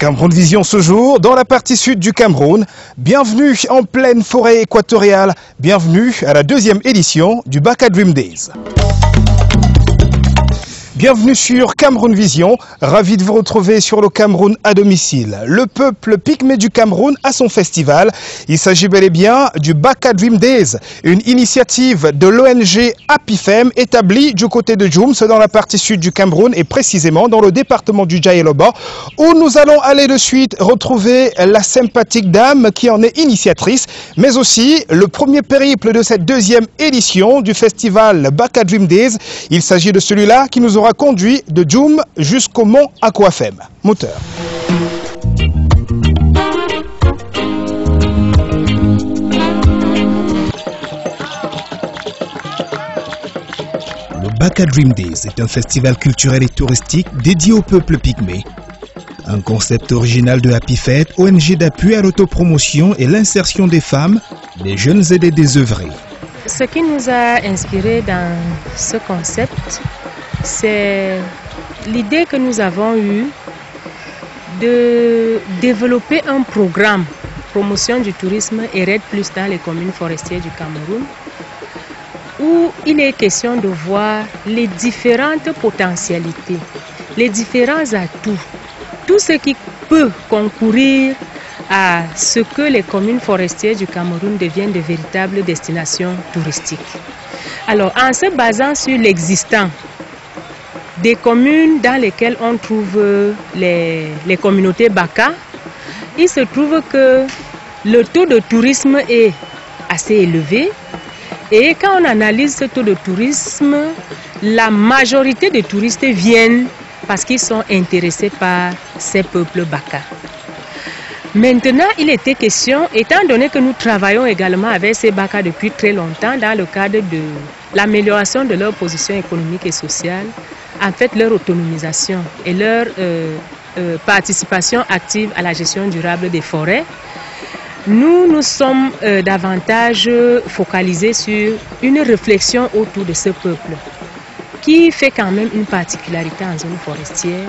Cameroun Vision ce jour, dans la partie sud du Cameroun. Bienvenue en pleine forêt équatoriale. Bienvenue à la deuxième édition du Baka Dream Days. Bienvenue sur Cameroun Vision, ravi de vous retrouver sur le Cameroun à domicile. Le peuple pygmée du Cameroun a son festival. Il s'agit bel et bien du Baka Dream Days, une initiative de l'ONG Apifem établie du côté de Djoum, dans la partie sud du Cameroun et précisément dans le département du Djaïloba, où nous allons aller de suite retrouver la sympathique dame qui en est initiatrice, mais aussi le premier périple de cette deuxième édition du festival Baka Dream Days. Il s'agit de celui-là qui nous aura conduit de Djoum jusqu'au mont Aquafem. Moteur. Le Baka Dream Days est un festival culturel et touristique dédié au peuple pygmée. Un concept original de Happy Fête, ONG d'appui à l'autopromotion et l'insertion des femmes, des jeunes et des désœuvrés. Ce qui nous a inspiré dans ce concept, c'est l'idée que nous avons eue de développer un programme promotion du tourisme et RED+ dans les communes forestières du Cameroun, où il est question de voir les différentes potentialités, les différents atouts, tout ce qui peut concourir à ce que les communes forestières du Cameroun deviennent de véritables destinations touristiques. Alors, en se basant sur l'existant, des communes dans lesquelles on trouve les communautés Baka, il se trouve que le taux de tourisme est assez élevé. Et quand on analyse ce taux de tourisme, la majorité des touristes viennent parce qu'ils sont intéressés par ces peuples Baka. Maintenant, il était question, étant donné que nous travaillons également avec ces Baka depuis très longtemps dans le cadre de l'amélioration de leur position économique et sociale, en fait leur autonomisation et leur participation active à la gestion durable des forêts, nous sommes davantage focalisés sur une réflexion autour de ce peuple qui fait quand même une particularité en zone forestière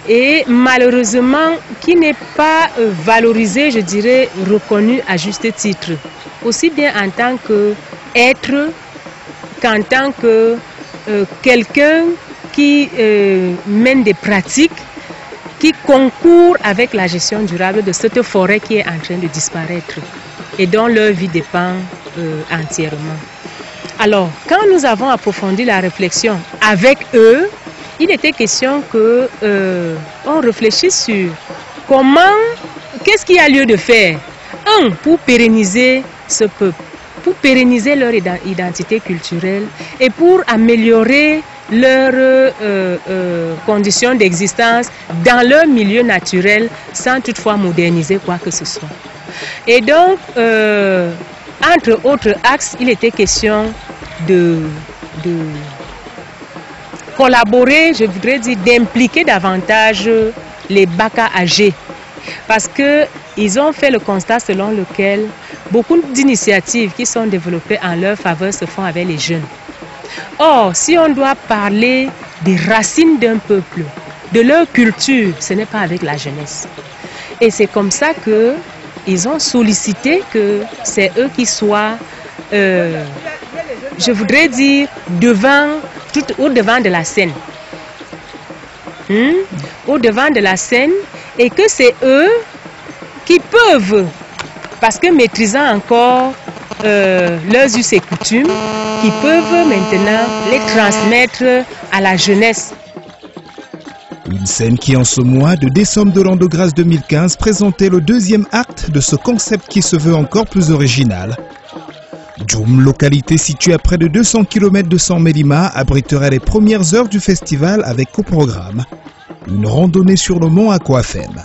et malheureusement qui n'est pas valorisé, je dirais, reconnu à juste titre, aussi bien en tant qu'être qu'en tant que quelqu'un qui mène des pratiques qui concourent avec la gestion durable de cette forêt qui est en train de disparaître et dont leur vie dépend entièrement. Alors, quand nous avons approfondi la réflexion avec eux, il était question que on réfléchisse sur qu'est-ce qu'il y a lieu de faire, pour pérenniser ce peuple, pour pérenniser leur identité culturelle et pour améliorer leurs conditions d'existence dans leur milieu naturel sans toutefois moderniser quoi que ce soit. Et donc, entre autres axes, il était question de collaborer, je voudrais dire d'impliquer davantage les Baka âgés parce qu'ils ont fait le constat selon lequel beaucoup d'initiatives qui sont développées en leur faveur se font avec les jeunes. Or, si on doit parler des racines d'un peuple, de leur culture, ce n'est pas avec la jeunesse. Et c'est comme ça qu'ils ont sollicité que c'est eux qui soient, je voudrais dire, au-devant de la scène. Au-devant de la scène, et que c'est eux qui peuvent, parce que maîtrisant encore leurs us et coutumes, qui peuvent maintenant les transmettre à la jeunesse. Une scène qui, en ce mois de décembre de l'an de grâce 2015, présentait le deuxième acte de ce concept qui se veut encore plus original. Djoum, localité située à près de 200 km de San Medima, abritera les premières heures du festival avec au programme une randonnée sur le mont Aquafem.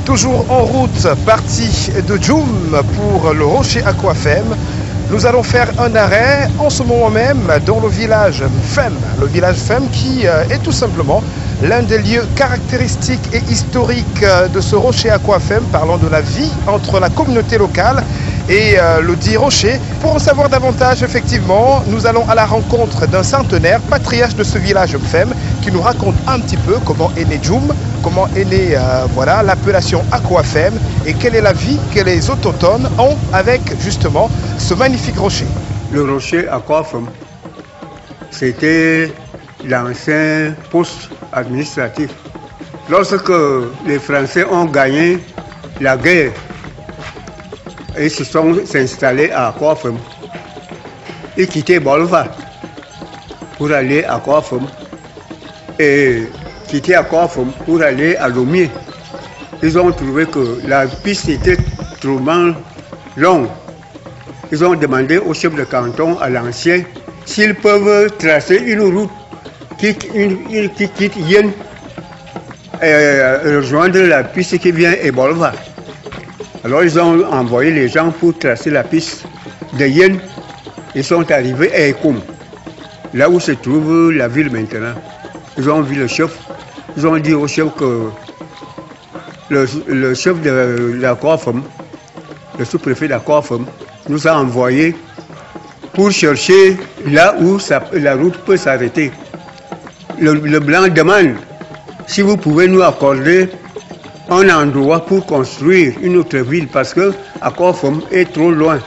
Toujours en route, partie de Djoum pour le rocher Aquafem. Nous allons faire un arrêt en ce moment même dans le village Fem. Le village Fem qui est tout simplement l'un des lieux caractéristiques et historiques de ce rocher Aquafem, parlant de la vie entre la communauté locale et le dit Rocher. Pour en savoir davantage, effectivement, nous allons à la rencontre d'un centenaire, patriarche de ce village Mfem, qui nous raconte un petit peu comment est né Djoum, comment est née voilà, l'appellation Aquafem et quelle est la vie que les autochtones ont avec justement ce magnifique rocher. Le rocher Aquafem, c'était l'ancien poste administratif. Lorsque les Français ont gagné la guerre, ils se sont installés à Aquafem. Ils quittaient Bolva pour aller à Aquafem et quittaient Aquafem pour aller à Lomier. Ils ont trouvé que la piste était trop longue. Ils ont demandé au chef de canton, à l'ancien, s'ils peuvent tracer une route qui quitte Yen et rejoindre la piste qui vient à Bolva. Alors ils ont envoyé les gens pour tracer la piste de Yen. Ils sont arrivés à Ekom, là où se trouve la ville maintenant. Ils ont vu le chef. Ils ont dit au chef que le chef de l'Aquafem, le sous-préfet d'Aquafem, nous a envoyé pour chercher là où la route peut s'arrêter. Le blanc demande si vous pouvez nous accorder un endroit pour construire une autre ville parce que Aquafem est trop loin.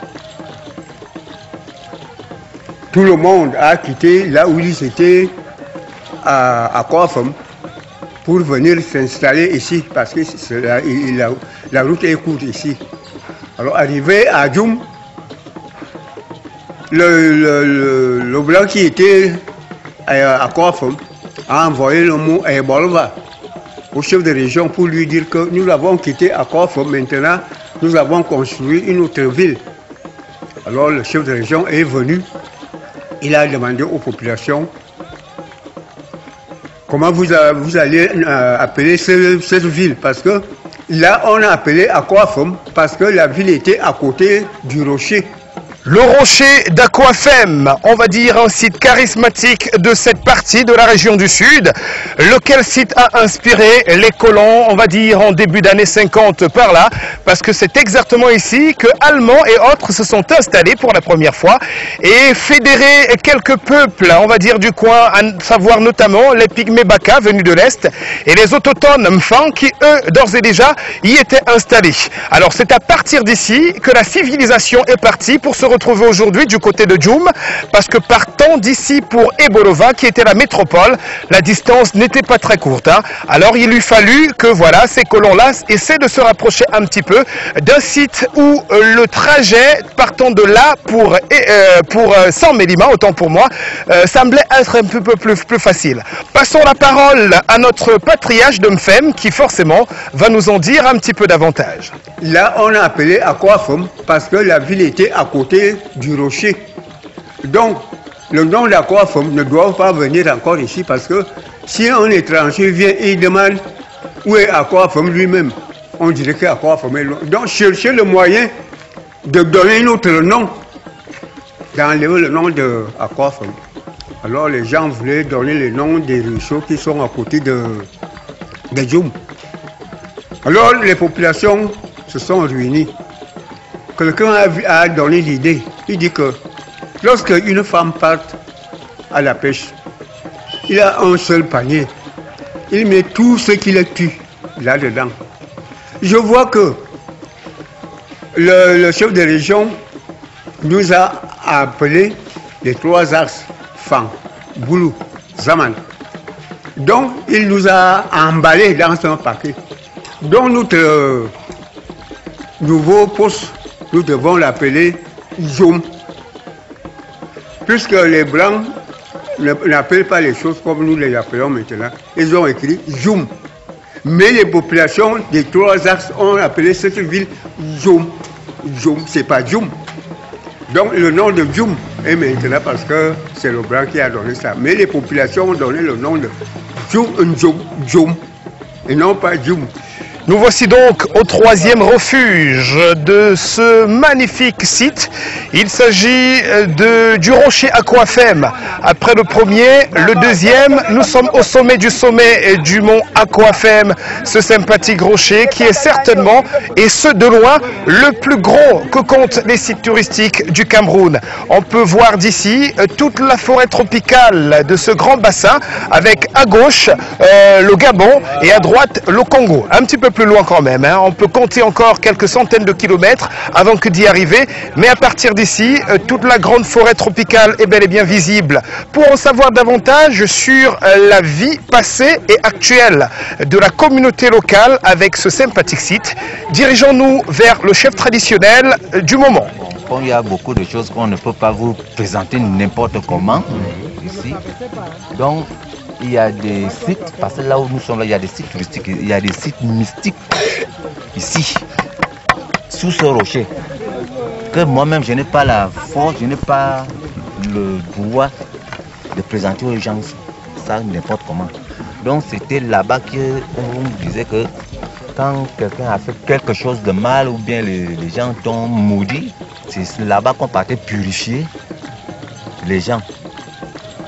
Tout le monde a quitté là où ils étaient à Aquafem pour venir s'installer ici parce que la route est courte ici. Alors arrivé à Djoum, le blanc qui était à Aquafem a envoyé le mot à Bolva au chef de région pour lui dire que nous avons quitté Aquafem, maintenant nous avons construit une autre ville. Alors le chef de région est venu, il a demandé aux populations comment vous allez appeler cette ville, parce que là on a appelé Aquafem parce que la ville était à côté du rocher. Le rocher d'Aquafem, on va dire un site charismatique de cette partie de la région du Sud, lequel site a inspiré les colons, on va dire en début d'année 50 par là, parce que c'est exactement ici que Allemands et autres se sont installés pour la première fois et fédéré quelques peuples, on va dire du coin, à savoir notamment les Pygmées Baka venus de l'Est et les autochtones Mfang qui eux d'ores et déjà y étaient installés. Alors c'est à partir d'ici que la civilisation est partie pour se retrouver aujourd'hui du côté de Djoum, parce que partant d'ici pour Ebolova, qui était la métropole, la distance n'était pas très courte. Hein. Alors il lui fallut que voilà, ces colons-là essaient de se rapprocher un petit peu d'un site où le trajet partant de là pour 100 Mélima, autant pour moi, semblait être un peu plus facile. Passons la parole à notre patriarche de Mfem, qui forcément va nous en dire un petit peu davantage. Là, on a appelé Aquafem parce que la ville était à côté du rocher. Donc, le nom d'Aquafem ne doit pas venir encore ici parce que si un étranger vient et il demande où est Aquafem lui-même, on dirait qu'Aquafem est loin. Donc, chercher le moyen de donner un autre nom, d'enlever le nom d'Aquafem. Alors, les gens voulaient donner le nom des ruisseaux qui sont à côté de Djoum. Alors, les populations se sont réunies. Quelqu'un a donné l'idée. Il dit que lorsque une femme part à la pêche, il a un seul panier. Il met tout ce qu'il tue là-dedans. Je vois que le chef de région nous a appelé les 3 axes, Fang, Boulou, Zaman. Donc, il nous a emballés dans un paquet. Donc, notre nouveau poste, nous devons l'appeler Djoum. Puisque les Blancs n'appellent pas les choses comme nous les appelons maintenant, ils ont écrit Djoum. Mais les populations des 3 axes ont appelé cette ville Djoum. Djoum, c'est pas Djoum. Donc le nom de Djoum est maintenant parce que c'est le Blanc qui a donné ça. Mais les populations ont donné le nom de Djoum et non pas Djoum. Nous voici donc au troisième refuge de ce magnifique site. Il s'agit du rocher Aquafem. Après le premier, le deuxième, nous sommes au sommet du mont Aquafem, ce sympathique rocher qui est certainement, et ce de loin, le plus gros que comptent les sites touristiques du Cameroun. On peut voir d'ici toute la forêt tropicale de ce grand bassin, avec à gauche le Gabon et à droite le Congo. Un petit peu plus loin quand même, hein. On peut compter encore quelques centaines de kilomètres avant que d'y arriver, mais à partir d'ici, toute la grande forêt tropicale est bel et bien visible. Pour en savoir davantage sur la vie passée et actuelle de la communauté locale avec ce sympathique site, dirigeons-nous vers le chef traditionnel du moment. Bon, il y a beaucoup de choses qu'on ne peut pas vous présenter n'importe comment ici. Donc, il y a des sites, parce que là où nous sommes, là, il y a des sites touristiques, il y a des sites mystiques ici, sous ce rocher, que moi-même je n'ai pas la force, je n'ai pas le droit de présenter aux gens ça n'importe comment. Donc c'était là-bas qu'on me disait que quand quelqu'un a fait quelque chose de mal ou bien les gens t'ont maudit, c'est là-bas qu'on partait purifier les gens.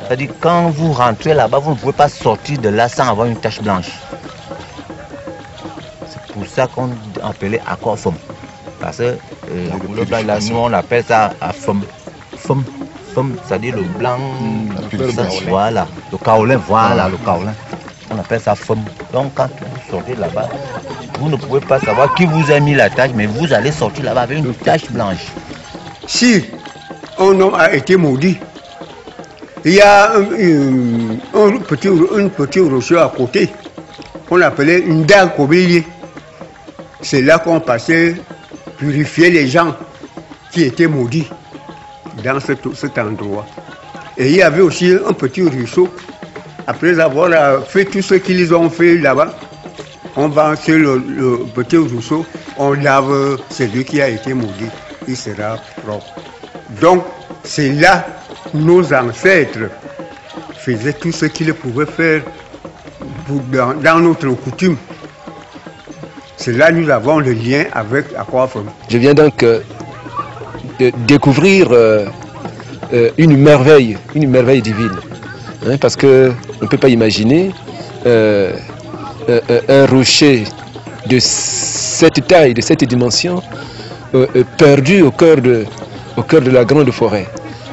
C'est-à-dire quand vous rentrez là-bas, vous ne pouvez pas sortir de là sans avoir une tache blanche. C'est pour ça qu'on appelait Aquafem. Parce que là, nous on appelle ça Afem. Fem, c'est-à-dire le blanc, voilà, le kaolin, voilà, le kaolin. On appelle ça Fem. Donc quand vous sortez là-bas, vous ne pouvez pas savoir qui vous a mis la tache, mais vous allez sortir là-bas avec une tache blanche. Si un homme a été maudit, il y a un petit rocher à côté qu'on appelait une dague Kobélier. C'est là qu'on passait purifier les gens qui étaient maudits dans cet endroit. Et il y avait aussi un petit ruisseau. Après avoir fait tout ce qu'ils ont fait là-bas, on va sur le petit ruisseau, on lave celui qui a été maudit. Il sera propre. Donc, c'est là nos ancêtres faisaient tout ce qu'ils pouvaient faire dans notre coutume. C'est là que nous avons le lien avec Aquafem. Je viens donc de découvrir une merveille divine. Hein, parce qu'on ne peut pas imaginer un rocher de cette taille, de cette dimension, perdu au cœur de la grande forêt.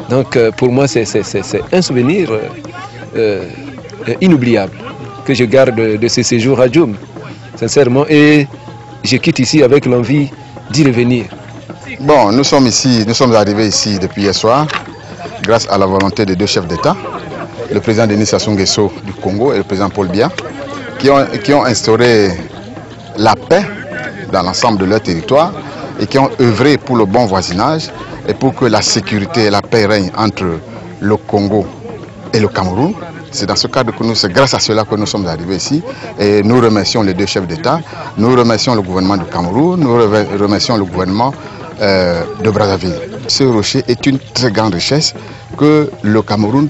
Donc pour moi c'est un souvenir inoubliable que je garde de ce séjour à Djoum, sincèrement, et je quitte ici avec l'envie d'y revenir. Bon, nous sommes arrivés ici depuis hier soir, grâce à la volonté des deux chefs d'État, le président Denis Sassou Nguesso du Congo et le président Paul Biya, qui ont instauré la paix dans l'ensemble de leur territoire et qui ont œuvré pour le bon voisinage et pour que la sécurité et la paix règnent entre le Congo et le Cameroun. C'est dans ce cadre que c'est grâce à cela que nous sommes arrivés ici et nous remercions les deux chefs d'État, nous remercions le gouvernement du Cameroun, nous remercions le gouvernement de Brazzaville. Ce rocher est une très grande richesse que le Cameroun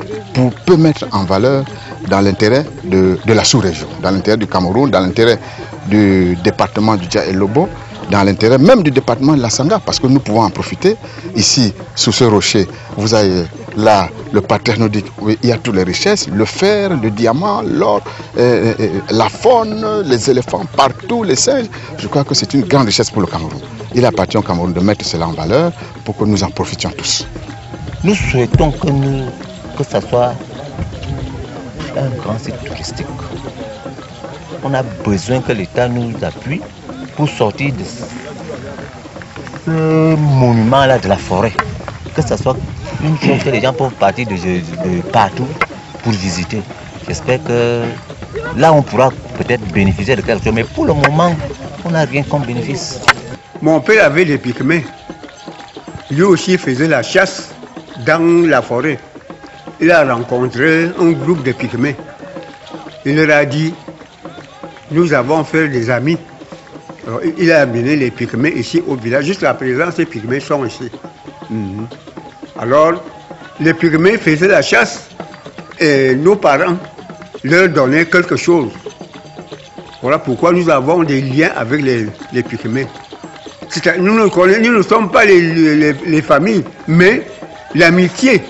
peut mettre en valeur dans l'intérêt de la sous-région, dans l'intérêt du Cameroun, dans l'intérêt du département du Dja et Lobo, dans l'intérêt même du département de la Sanga, parce que nous pouvons en profiter. Ici, sous ce rocher, vous avez là le parterre nordique où il y a toutes les richesses, le fer, le diamant, l'or, la faune, les éléphants, partout, les singes. Je crois que c'est une grande richesse pour le Cameroun. Il appartient au Cameroun de mettre cela en valeur pour que nous en profitions tous. Nous souhaitons que ça soit un grand site touristique. On a besoin que l'État nous appuie pour sortir de ce monument-là de la forêt. Que ce soit une chose que les gens peuvent partir de partout pour visiter. J'espère que là, on pourra peut-être bénéficier de quelque chose. Mais pour le moment, on n'a rien comme bénéfice. Mon père avait des pygmées. Lui aussi faisait la chasse dans la forêt. Il a rencontré un groupe de pygmées. Il leur a dit, nous avons fait des amis. Alors, il a amené les pygmées ici au village. Jusqu'à présent, ces pygmées sont ici. Alors, les pygmées faisaient la chasse et nos parents leur donnaient quelque chose. Voilà pourquoi nous avons des liens avec les Pygmées. Nous ne sommes pas les familles, mais l'amitié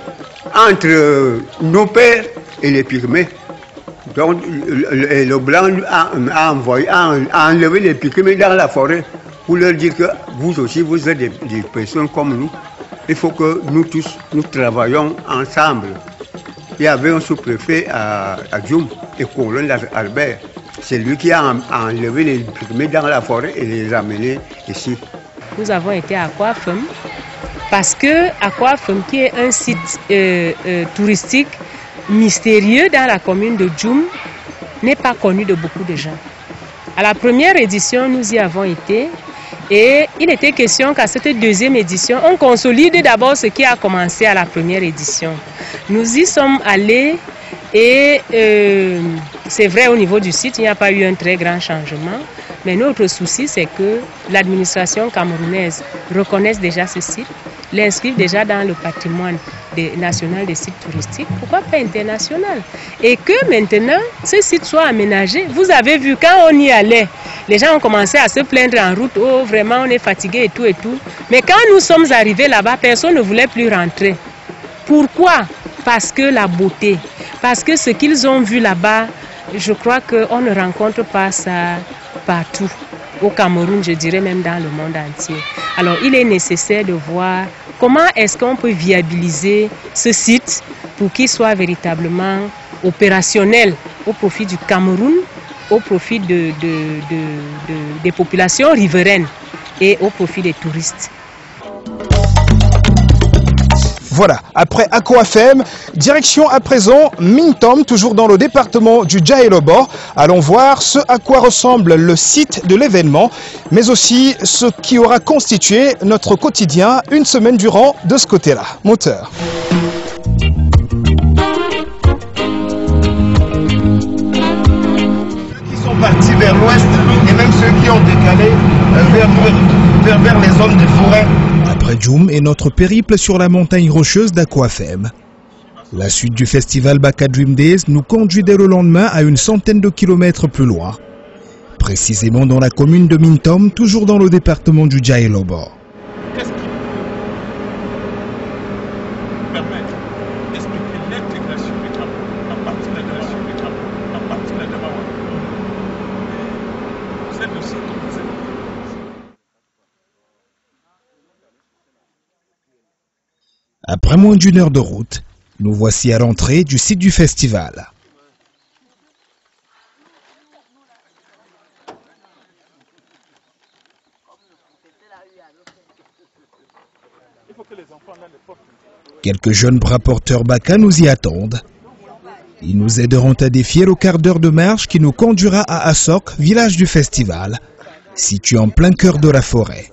entre nos pères et les Pygmées. Donc le blanc a enlevé les Pygmées dans la forêt pour leur dire que vous aussi vous êtes des personnes comme nous. Il faut que nous tous nous travaillons ensemble. Il y avait un sous-préfet à Djoum, et colonel Albert. C'est lui qui a enlevé les Pygmées dans la forêt et les amenés ici. Nous avons été à Aquafem parce que Aquafem, qui est un site touristique mystérieux dans la commune de Djoum, n'est pas connu de beaucoup de gens. À la première édition, nous y avons été et il était question qu'à cette deuxième édition, on consolide d'abord ce qui a commencé à la première édition. Nous y sommes allés et c'est vrai, au niveau du site, il n'y a pas eu un très grand changement. Mais notre souci, c'est que l'administration camerounaise reconnaisse déjà ce site, l'inscrive déjà dans le patrimoine national des sites touristiques, pourquoi pas international? Et que maintenant, ce site soit aménagé. Vous avez vu, quand on y allait, les gens ont commencé à se plaindre en route, oh vraiment on est fatigué et tout et tout. Mais quand nous sommes arrivés là-bas, personne ne voulait plus rentrer. Pourquoi? Parce que la beauté, parce que ce qu'ils ont vu là-bas, je crois qu'on ne rencontre pas ça partout, au Cameroun, je dirais même dans le monde entier. Alors il est nécessaire de voir comment est-ce qu'on peut viabiliser ce site pour qu'il soit véritablement opérationnel au profit du Cameroun, au profit des populations riveraines et au profit des touristes. Voilà, après Aquafem, direction à présent Mintom, toujours dans le département du Dja-et-le-Bor. Allons voir ce à quoi ressemble le site de l'événement, mais aussi ce qui aura constitué notre quotidien une semaine durant de ce côté-là. Moteur. Qui sont partis vers l'ouest et même ceux qui ont décalé vers les zones de forêt. Après Djoum et notre périple sur la montagne rocheuse d'Aquafem. La suite du festival Baka Dream Days nous conduit dès le lendemain à une centaine de kilomètres plus loin. Précisément dans la commune de Mintom, toujours dans le département du Dja-et-le-Bor. Qu'est-ce qui permet d'expliquer l'intégration du Cameroun à partir de l'intégration du Cameroun, à partir de la Damawa? C'est le site comme vous êtes. Après moins d'une heure de route, nous voici à l'entrée du site du festival. Quelques jeunes bras porteurs Baka nous y attendent. Ils nous aideront à défier le quart d'heure de marche qui nous conduira à Assok, village du festival, situé en plein cœur de la forêt.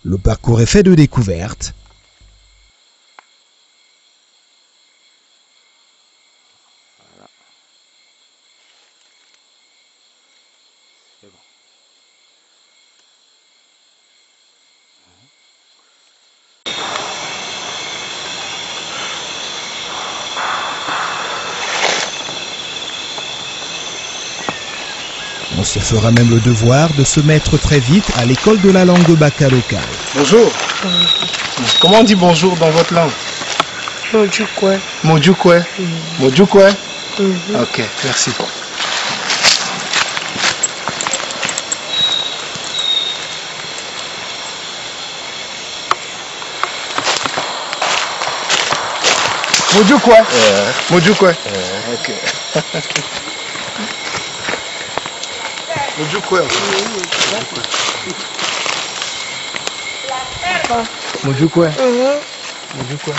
Le parcours est fait de découvertes. Voilà. C'est bon. On se fera même le devoir de se mettre très vite à l'école de la langue Baka locale. Bonjour. Comment on dit bonjour dans votre langue? Modjoukwe. Modjoukwe. Modjoukwe. Ok, merci. Modjoukwe. Modjoukwe. Ok. Modjoukwe. Modjoukwe. Modjoukwe.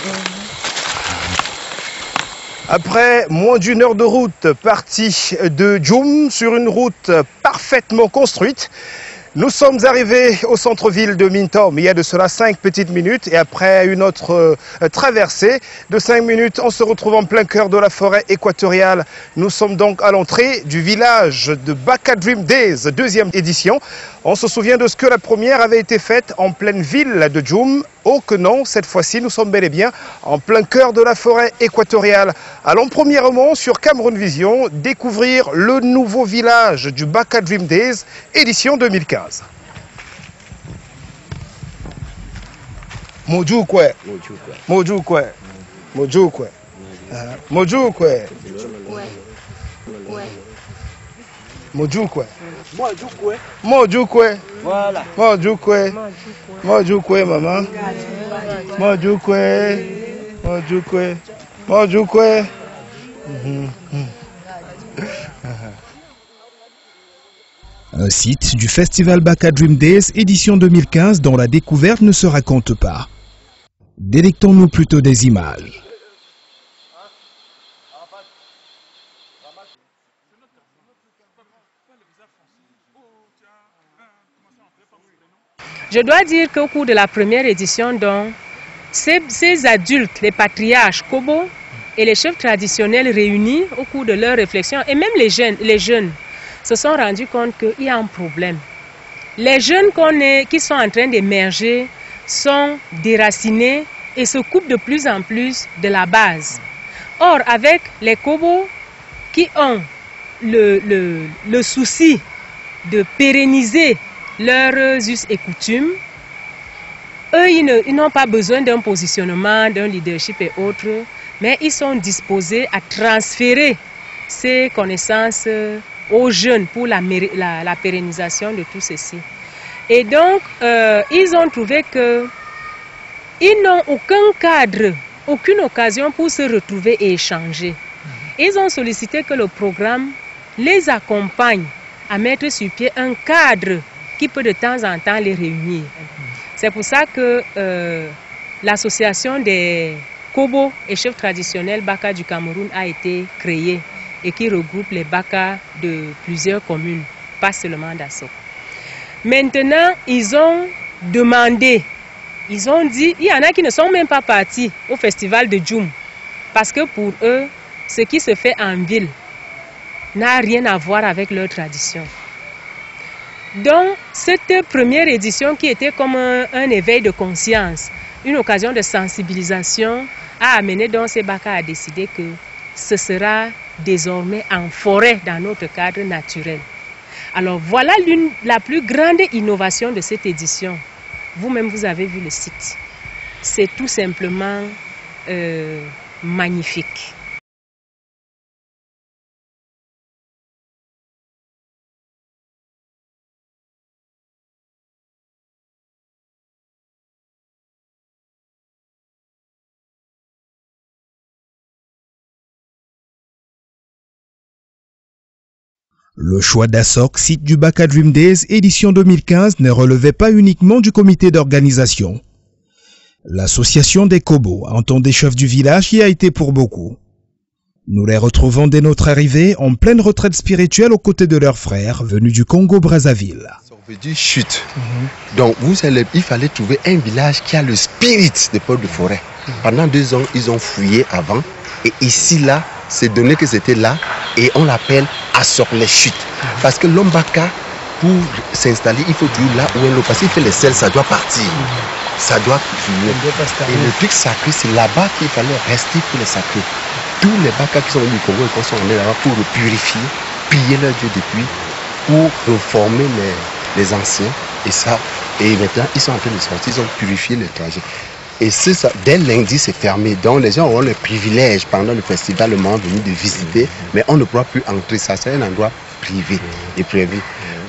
Après moins d'une heure de route, partie de Djoum sur une route parfaitement construite, Nous sommes arrivés au centre-ville de Mintom il y a de cela 5 petites minutes et après une autre traversée de 5 minutes, on se retrouve en plein cœur de la forêt équatoriale. Nous sommes donc à l'entrée du village de Baka Dream Days, deuxième édition. On se souvient de ce que la première avait été faite en pleine ville de Djoum. Oh que non, cette fois-ci nous sommes bel et bien en plein cœur de la forêt équatoriale. Allons premièrement sur Cameroun Vision découvrir le nouveau village du Baka Dream Days, édition 2015. Mojukwe. Mojukwe. Mojukwe. Mojukwe. Mojukwe. Mojukwe. Voilà. Mojukwe. Mojukwe, maman. Mojukwe. Mojukwe. Mojukwe. Un site du festival Baka Dream Days édition 2015 dont la découverte ne se raconte pas. Délectons-nous plutôt des images. Je dois dire qu'au cours de la première édition, donc, ces adultes, les patriarches Kobo et les chefs traditionnels réunis au cours de leurs réflexions, et même les jeunes se sont rendus compte qu'il y a un problème. Les jeunes qui sont en train d'émerger sont déracinés et se coupent de plus en plus de la base. Or, avec les Kobo qui ont le souci de pérenniser leurs us et coutumes, eux, ils n'ont pas besoin d'un positionnement, d'un leadership et autres, mais ils sont disposés à transférer ces connaissances aux jeunes pour la pérennisation de tout ceci. Et donc, ils ont trouvé qu'ils n'ont aucun cadre, aucune occasion pour se retrouver et échanger. Ils ont sollicité que le programme les accompagne à mettre sur pied un cadre qui peut de temps en temps les réunir. C'est pour ça que l'association des Kobo et chefs traditionnels Baka du Cameroun a été créée et qui regroupe les Baka de plusieurs communes, pas seulement d'Assok. Maintenant, ils ont demandé, ils ont dit, il y en a qui ne sont même pas partis au festival de Djoum, parce que pour eux, ce qui se fait en ville n'a rien à voir avec leur tradition. Donc, cette première édition qui était comme un éveil de conscience, une occasion de sensibilisation, a amené donc ces Baka à décider que ce sera désormais en forêt dans notre cadre naturel. Alors voilà la plus grande innovation de cette édition. Vous-même, vous avez vu le site. C'est tout simplement magnifique. Le choix d'Assok, site du Baka Dream Days, édition 2015, ne relevait pas uniquement du comité d'organisation. L'association des Kobo, en tant des chefs du village, y a été pour beaucoup. Nous les retrouvons dès notre arrivée en pleine retraite spirituelle aux côtés de leurs frères venus du Congo-Brazzaville. Ça veut dire chute. Donc il fallait trouver un village qui a le spirit des peuples de forêt. Pendant 2 ans, ils ont fouillé avant et ici, là, c'est donné que c'était là et on l'appelle Assok les chutes. Parce que l'homme Baka, pour s'installer, il faut toujours là où elle est. Parce qu'il fait les sels, ça doit partir. Ça doit fouiller. Et le truc sacré, c'est là-bas qu'il fallait rester pour les sacrés. Tous les Baka qui sont venus du Congo et qui sont allés là-bas pour le purifier, piller leur Dieu depuis, pour reformer les anciens. Et maintenant, ils sont en train de sortir, ils ont purifié les trajets. Et c'est ça, dès lundi, c'est fermé. Donc les gens auront le privilège pendant le festival, le moment venu de visiter, mais on ne pourra plus entrer. Ça, c'est un endroit privé et prévu.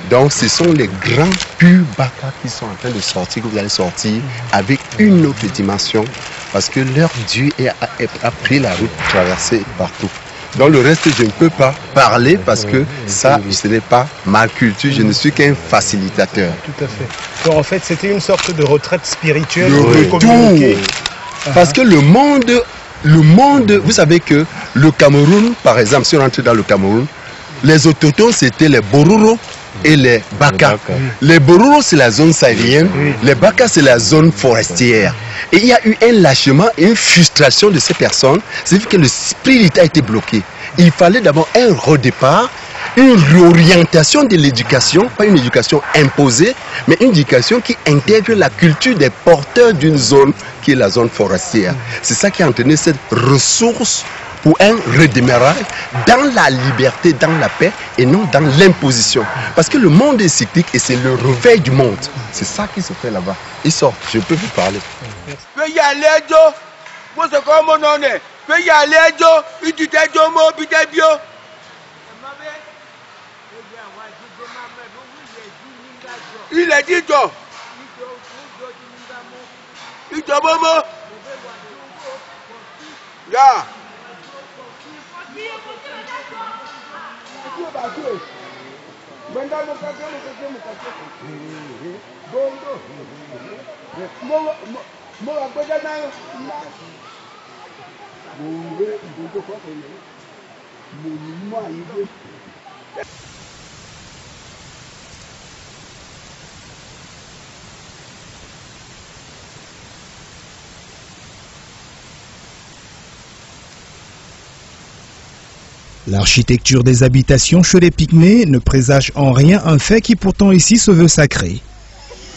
Donc ce sont les grands purs Baka qui sont en train de sortir, que vous allez sortir avec une autre dimension, parce que leur Dieu a pris la route pour traverser partout. Dans le reste, je ne peux pas parler parce que ça, ce n'est pas ma culture. Je ne suis qu'un facilitateur. Tout à fait. Donc en fait, c'était une sorte de retraite spirituelle pour communiquer. Parce que le monde, vous savez que le Cameroun, par exemple, si on rentre dans le Cameroun, les autochtones, c'était les Bororo, et les Baka. Les Bororo, c'est la zone sahélienne, les Baka, c'est la zone forestière. Et il y a eu un lâchement et une frustration de ces personnes, c'est-à-dire que le spirit d'État a été bloqué. Il fallait d'abord un redépart, une réorientation de l'éducation, pas une éducation imposée, mais une éducation qui intègre la culture des porteurs d'une zone qui est la zone forestière. C'est ça qui a entraîné cette ressource pour un redémarrage dans la liberté, dans la paix et non dans l'imposition. Parce que le monde est cyclique et c'est le réveil du monde. C'est ça qui se fait là-bas. Ils sortent, je peux vous parler. Il a dit toi. Il t'a maman. Là. L'architecture des habitations chez les Pygmées ne présage en rien un fait qui pourtant ici se veut sacré.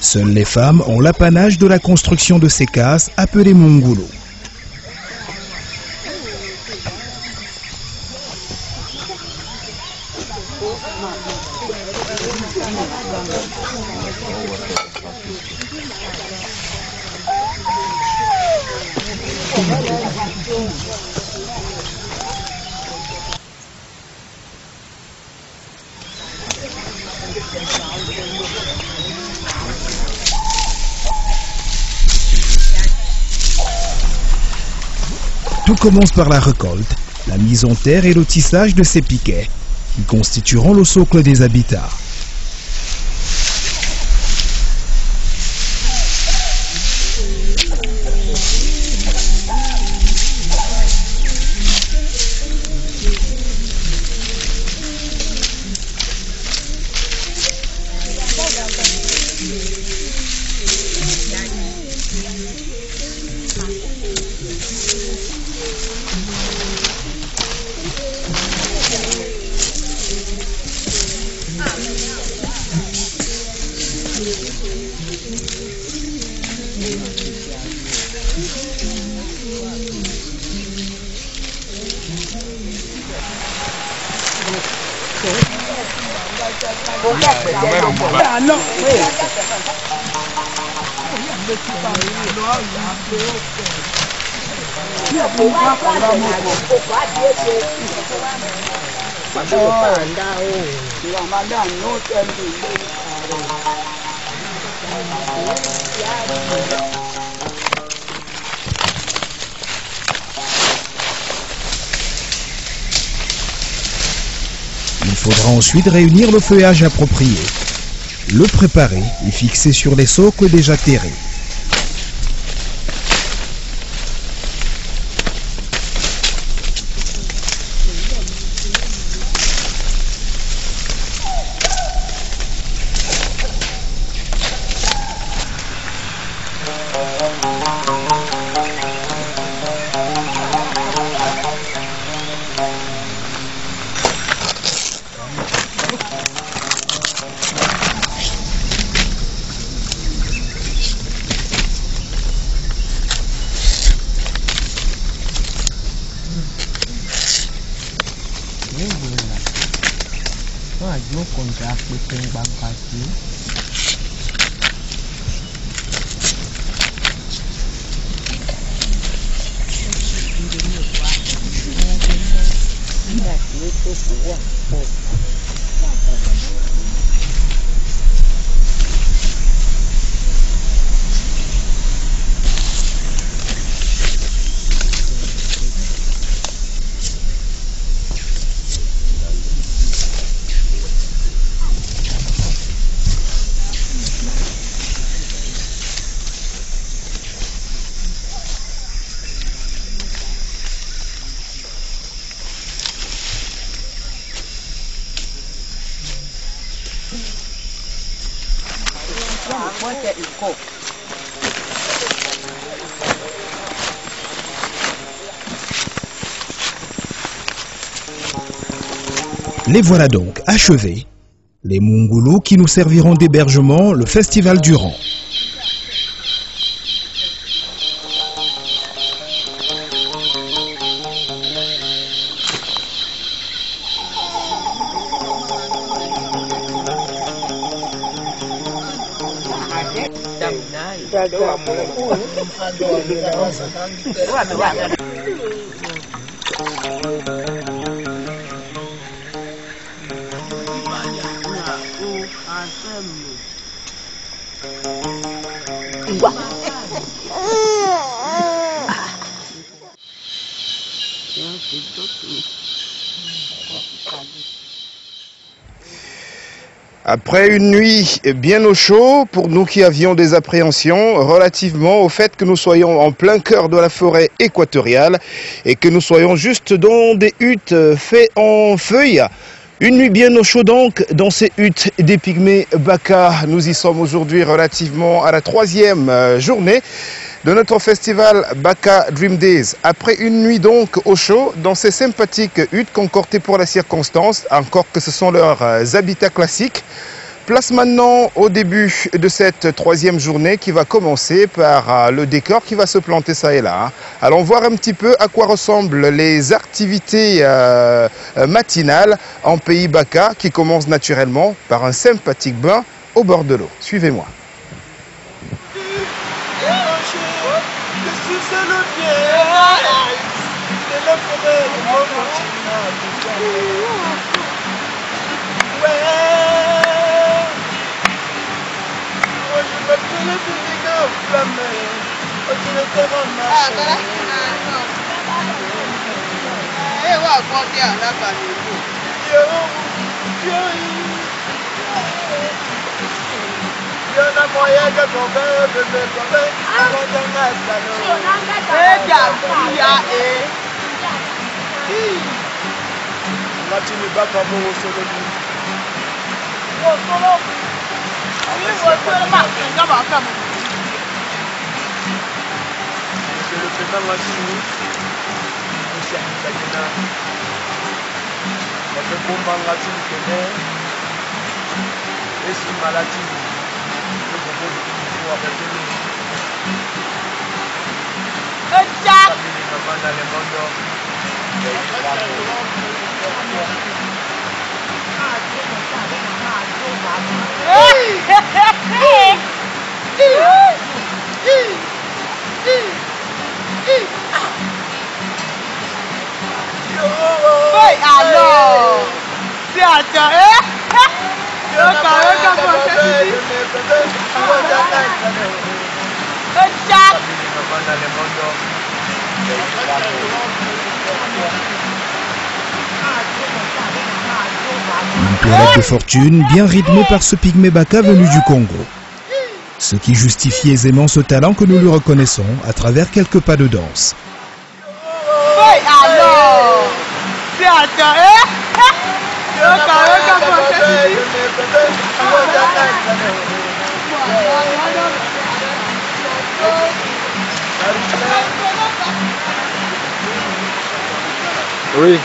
Seules les femmes ont l'apanage de la construction de ces cases appelées mongolo. Tout commence par la récolte, la mise en terre et le tissage de ces piquets, qui constitueront le socle des habitats. Il faudra ensuite réunir le feuillage approprié, le préparer et fixer sur les socles déjà terrés. Les voilà donc achevés, les Mungulu qui nous serviront d'hébergement le festival durant. Après une nuit bien au chaud, pour nous qui avions des appréhensions relativement au fait que nous soyons en plein cœur de la forêt équatoriale et que nous soyons juste dans des huttes faites en feuilles. Une nuit bien au chaud donc dans ces huttes des pygmées Baka. Nous y sommes aujourd'hui relativement à la 3e journée de notre festival Baka Dream Days. Après une nuit donc au chaud dans ces sympathiques huttes concoctées pour la circonstance, encore que ce sont leurs habitats classiques. Place maintenant au début de cette 3e journée qui va commencer par le décor qui va se planter ça et là. Allons voir un petit peu à quoi ressemblent les activités matinales en pays Baka qui commencent naturellement par un sympathique bain au bord de l'eau. Suivez-moi. Une toilette de fortune bien rythmée par ce pygmée Baka venu du Congo. Ce qui justifie aisément ce talent que nous lui reconnaissons à travers quelques pas de danse. Oui.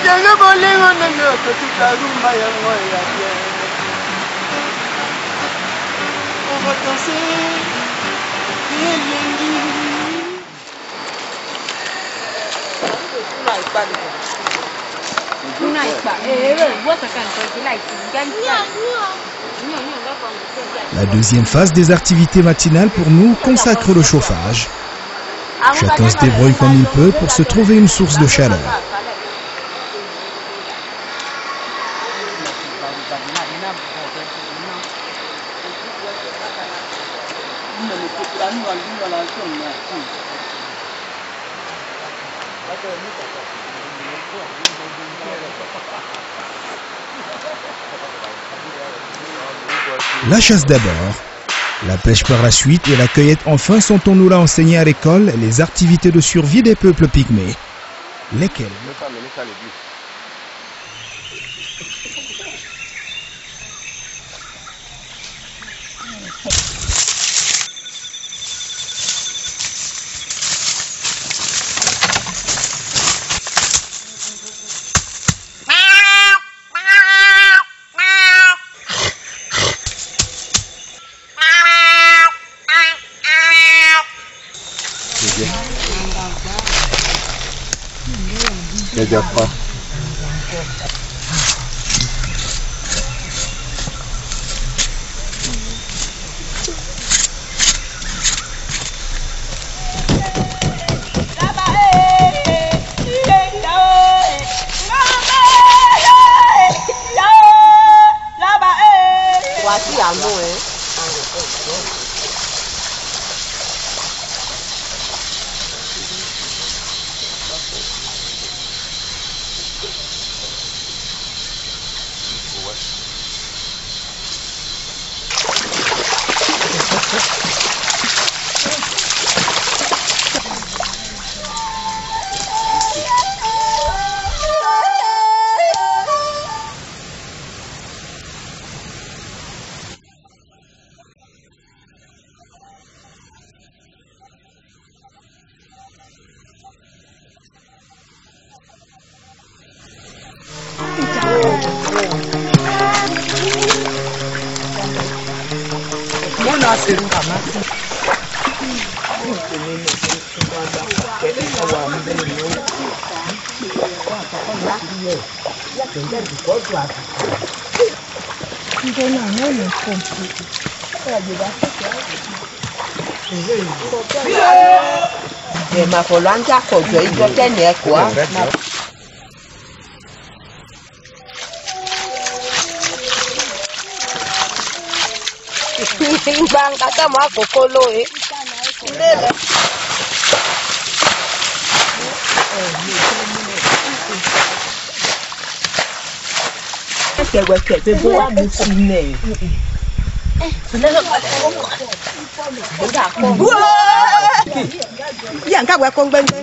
On va danser. La deuxième phase des activités matinales pour nous consacre le chauffage. Chacun se débrouille comme il peut pour se trouver une source de chaleur. La chasse d'abord, la pêche par la suite et la cueillette enfin sont-on-nous là enseigner à l'école les activités de survie des peuples pygmées. Lesquelles? Pas. Ma polanja kojo ijo tene kwa. Bang kata ma kokolo Lele. Kẹ̀wẹ̀kẹ̀ bó wà mú sí ilẹ̀. Yà ń kàwé kó ń gbẹ́ngbẹ́.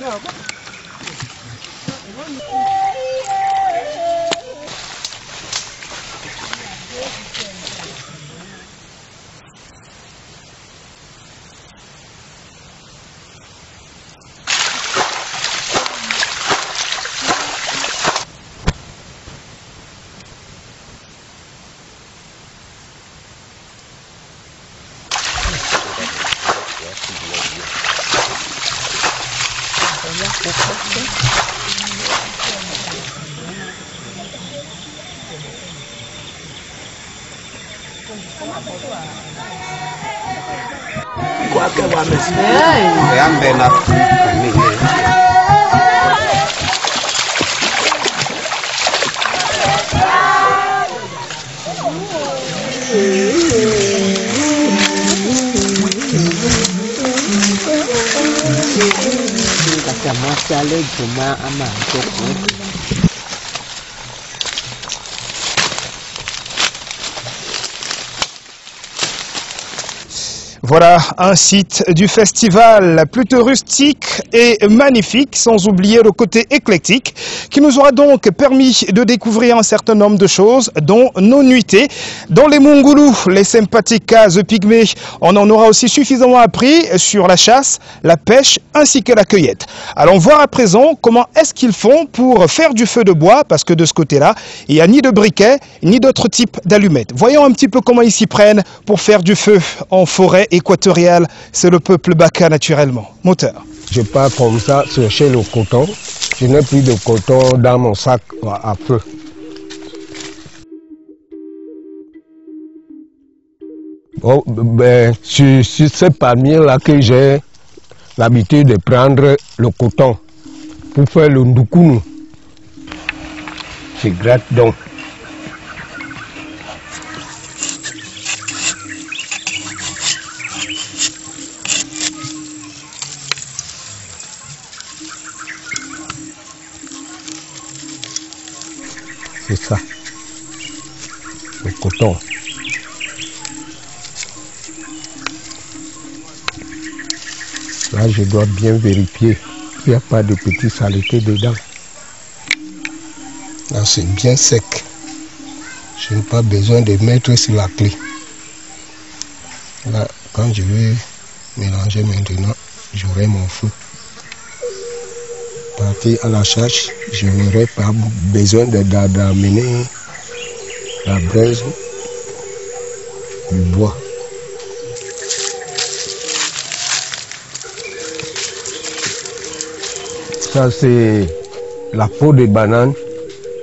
Voilà un site du festival plutôt rustique et magnifique, sans oublier le côté éclectique, qui nous aura donc permis de découvrir un certain nombre de choses, dont nos nuitées. Dans les Mungulu, les sympathiques cases pygmées, on en aura aussi suffisamment appris sur la chasse, la pêche ainsi que la cueillette. Allons voir à présent comment est-ce qu'ils font pour faire du feu de bois, parce que de ce côté-là, il n'y a ni de briquet, ni d'autres types d'allumettes. Voyons un petit peu comment ils s'y prennent pour faire du feu en forêt équatoriale. C'est le peuple Baka naturellement. Moteur. Je pars comme ça chercher le coton. Je n'ai plus de coton dans mon sac à feu. Bon, sur ce palmier-là que j'ai l'habitude de prendre le coton pour faire le ndukunu. Je gratte donc. C'est ça, le coton. Là, je dois bien vérifier qu'il n'y a pas de petites saletés dedans. Là, c'est bien sec. Je n'ai pas besoin de mettre sur la clé. Là, quand je vais mélanger maintenant, j'aurai mon feu. Partir à la charge, je n'aurai pas besoin d'amener la braise du bois. Ça, c'est la peau de banane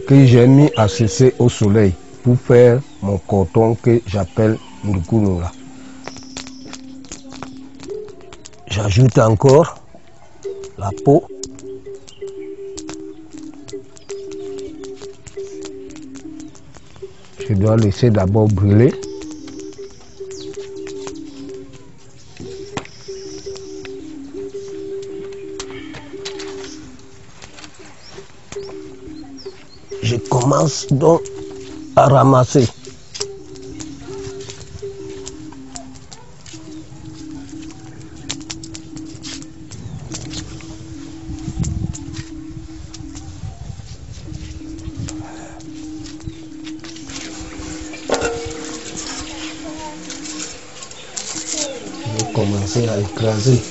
que j'ai mis à sécher au soleil pour faire mon coton que j'appelle Ndukunula. J'ajoute encore la peau. Je dois laisser d'abord brûler. Je commence donc à ramasser. Je vais commencer à écraser.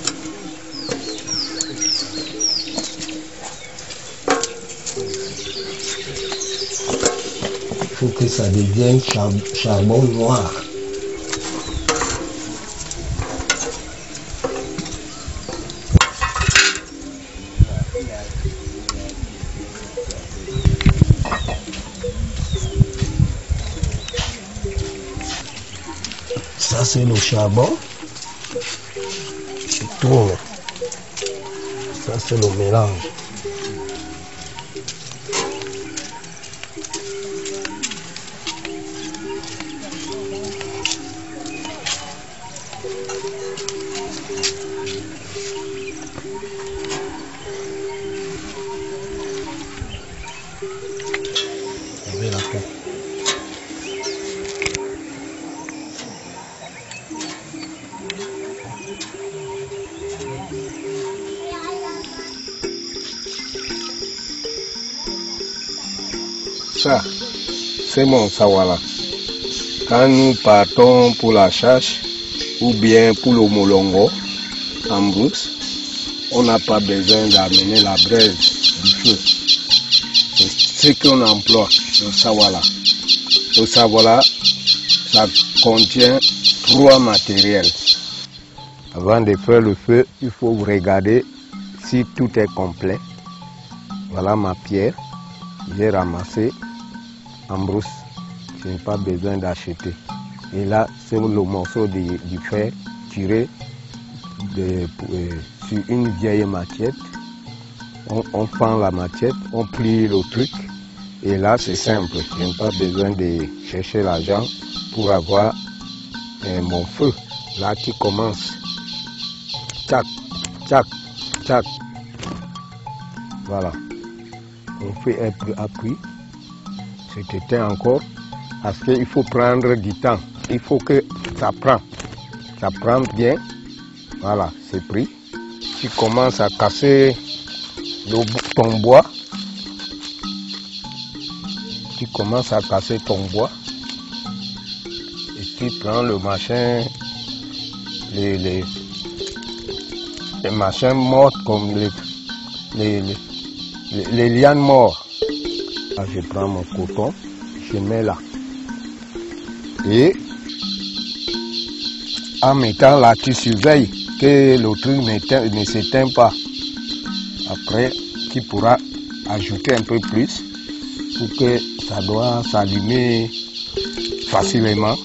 Il faut que ça devienne charbon noir. Ça c'est le charbon. Je tourne. Ça c'est le mélange. Ça, c'est mon sawala. Quand nous partons pour la chasse ou bien pour le molongo en brousse, on n'a pas besoin d'amener la braise du feu. C'est ce qu'on emploie, le sawala. Le sawala, ça contient 3 matériels. Avant de faire le feu, il faut regarder si tout est complet. Voilà ma pierre. J'ai ramassé en brousse, je n'ai pas besoin d'acheter. Et là, c'est le morceau du fer tiré sur une vieille machette. On fend la machette, on plie le truc. Et là, c'est simple. Je n'ai pas besoin de chercher l'argent pour avoir mon feu. Là, qui commence. Tchac, tchac, tchac. Voilà. On fait un appui. C'est éteint encore parce qu'il faut prendre du temps. Il faut que ça prend. ça prend bien. Voilà, c'est pris. Tu commences à casser ton bois. Tu commences à casser ton bois. Et tu prends le machin, les machins morts comme les lianes morts. Là, je prends mon coton, je mets là. Et en mettant là, tu surveilles que le truc ne s'éteint pas. Après, tu pourras ajouter un peu plus pour que ça doit s'allumer facilement.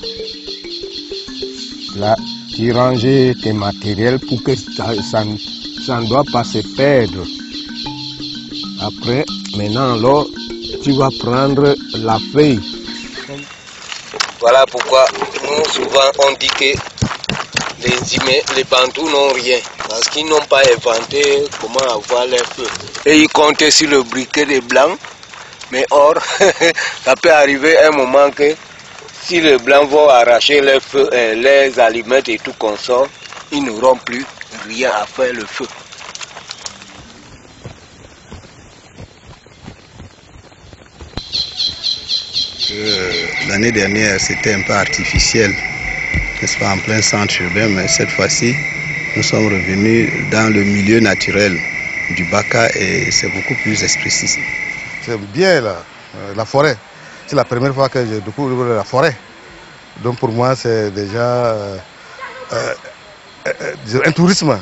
Là, tu ranges tes matériels pour que ça ne doit pas se perdre. Après, maintenant, alors, tu vas prendre la feuille. Voilà pourquoi nous, souvent, on dit que les Bantous n'ont rien. Parce qu'ils n'ont pas inventé comment avoir les feux. Et ils comptaient sur le briquet des Blancs. Mais or, ça peut arriver un moment que si les Blancs vont arracher les feux, les aliments et tout consort, ils n'auront plus rien à faire le feu. L'année dernière, c'était un peu artificiel, n'est-ce pas, en plein centre urbain, mais cette fois-ci, nous sommes revenus dans le milieu naturel du Baka et c'est beaucoup plus expressif. C'est bien là, la forêt. C'est la première fois que je découvre la forêt. Donc pour moi, c'est déjà un tourisme.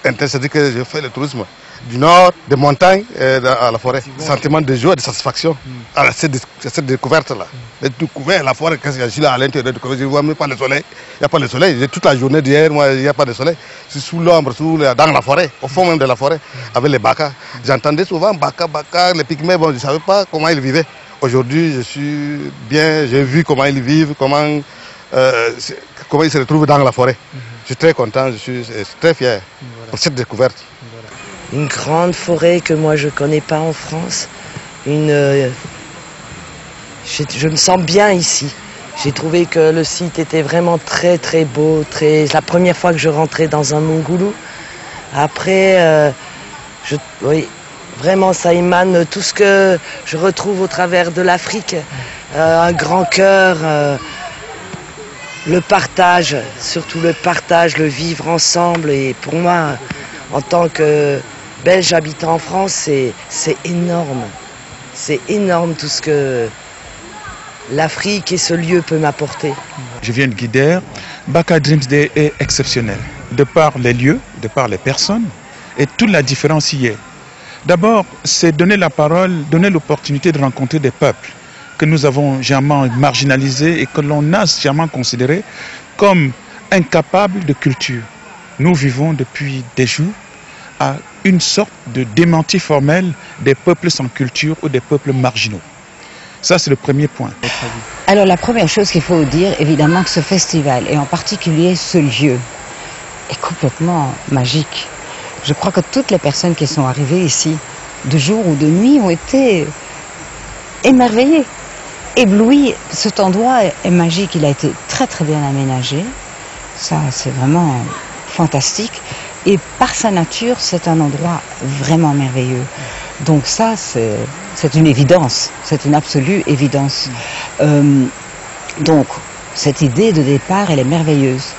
C'est-à-dire que je fais le tourisme du nord, des montagnes à la forêt. Sentiment de joie, de satisfaction à cette découverte-là. J'ai découvert la forêt, quand je suis là à l'intérieur, je ne vois même pas le soleil. Il n'y a pas de soleil. Toute la journée d'hier, moi, il n'y a pas de soleil. Je suis sous l'ombre, dans la forêt, au fond même de la forêt, avec les Baka. J'entendais souvent Baka, les Pygmées, bon, je ne savais pas comment ils vivaient. Aujourd'hui, je suis bien, j'ai vu comment ils vivent, comment ils se retrouvent dans la forêt. Je suis très content, je suis très fier pour cette découverte. Une grande forêt que moi je ne connais pas en France. Je me sens bien ici. J'ai trouvé que le site était vraiment très très beau. C'est la première fois que je rentrais dans un Mongoulou. Après, oui, vraiment ça émane tout ce que je retrouve au travers de l'Afrique. Un grand cœur, le partage, surtout le partage, le vivre ensemble. Et pour moi, en tant que Belge habitant en France, c'est énorme. C'est énorme tout ce que l'Afrique et ce lieu peut m'apporter. Je viens de Guider. Baka Dreams Day est exceptionnel, de par les lieux, de par les personnes, et toute la différence y est. D'abord, c'est donner la parole, donner l'opportunité de rencontrer des peuples que nous avons généralement marginalisés et que l'on a généralement considérés comme incapables de culture. Nous vivons depuis des jours à une sorte de démenti formel des peuples sans culture ou des peuples marginaux. Ça, c'est le premier point. Alors, la première chose qu'il faut dire, évidemment, que ce festival, et en particulier ce lieu, est complètement magique. Je crois que toutes les personnes qui sont arrivées ici, de jour ou de nuit, ont été émerveillées, éblouies. Cet endroit est magique, il a été très très bien aménagé. Ça, c'est vraiment fantastique. Et par sa nature, c'est un endroit vraiment merveilleux. Donc ça, c'est une évidence, c'est une absolue évidence. Donc, cette idée de départ, elle est merveilleuse.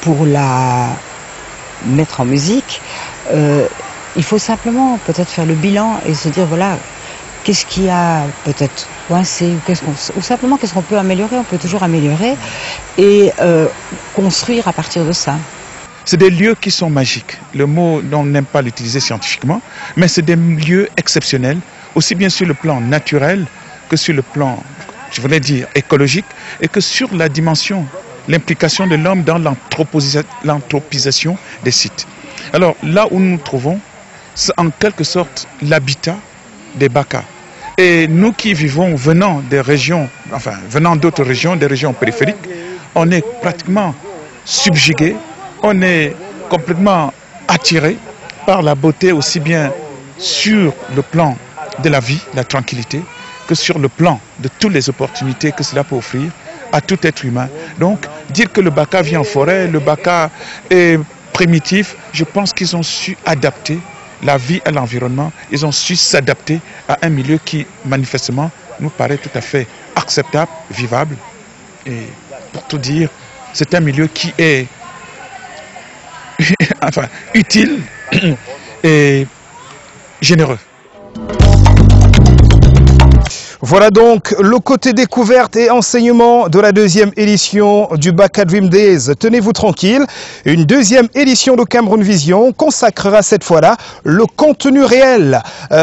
Pour la mettre en musique, il faut simplement peut-être faire le bilan et se dire, voilà, qu'est-ce qui a peut-être coincé, ou simplement qu'est-ce qu'on peut améliorer, on peut toujours améliorer, et construire à partir de ça. C'est des lieux qui sont magiques. Le mot, on n'aime pas l'utiliser scientifiquement, mais c'est des lieux exceptionnels, aussi bien sur le plan naturel que sur le plan, je voulais dire, écologique, et que sur la dimension, l'implication de l'homme dans l'anthropisation des sites. Alors là où nous nous trouvons, c'est en quelque sorte l'habitat des Baka. Et nous qui vivons venant des régions, enfin venant d'autres régions, des régions périphériques, on est pratiquement subjugués. On est complètement attiré par la beauté aussi bien sur le plan de la vie, la tranquillité, que sur le plan de toutes les opportunités que cela peut offrir à tout être humain. Donc, dire que le Baka vit en forêt, le Baka est primitif, je pense qu'ils ont su adapter la vie à l'environnement, ils ont su s'adapter à un milieu qui, manifestement, nous paraît tout à fait acceptable, vivable. Et pour tout dire, c'est un milieu qui est enfin, utile et généreux. Voilà donc le côté découverte et enseignement de la deuxième édition du Baka Dream Days. Tenez-vous tranquille, une deuxième édition de Cameroun Vision consacrera cette fois-là le contenu réel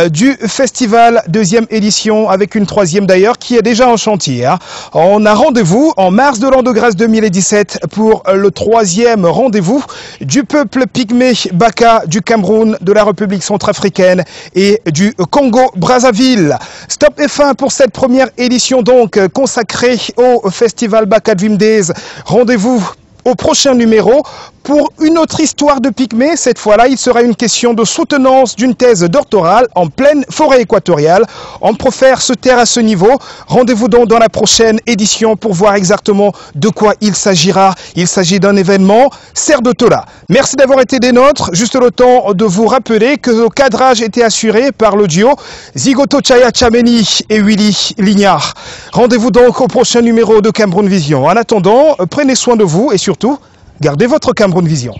du festival, deuxième édition, avec une troisième d'ailleurs qui est déjà en chantier. On a rendez-vous en mars de l'an de grâce 2017 pour le troisième rendez-vous du peuple pygmée Baka du Cameroun, de la République centrafricaine et du Congo-Brazzaville. Stop et fin pour cette première édition donc consacrée au festival Baka Dream Days. Rendez-vous au prochain numéro pour une autre histoire de Pygmée. Cette fois-là, il sera une question de soutenance d'une thèse doctorale en pleine forêt équatoriale. On préfère se taire à ce niveau. Rendez-vous donc dans la prochaine édition pour voir exactement de quoi il s'agira. Il s'agit d'un événement Serre de Tola. Merci d'avoir été des nôtres. Juste le temps de vous rappeler que le cadrage était assuré par le duo Zigoto Chaya Chameni et Willy Lignard. Rendez-vous donc au prochain numéro de Cameroun Vision. En attendant, prenez soin de vous et surtout, gardez votre Cameroun Vision.